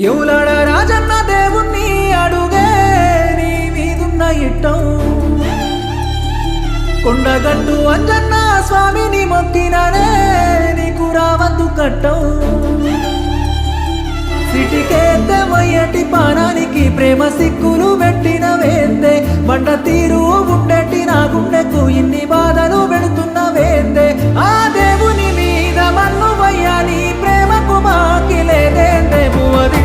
ఎవలాడ రాజన్న దేవుణ్ణి అడుగే నీ మీదున్న ఇట్టం కొండగట్టు అంజన్న స్వామిని మొక్కిననే నీకు రావద్దు కట్టం సిటికేద్దే మొయ్యటి పానానికి ప్రేమ సిక్కులు పెట్టిన వేందే బండ తీరు ఉండేటి నా గుండెకు ఇన్ని బాధలు పెడుతున్న వేందే ఆ దేవుని మీద మన్ను వయ్యాలి ప్రేమకు మాకి లేదేందే భువది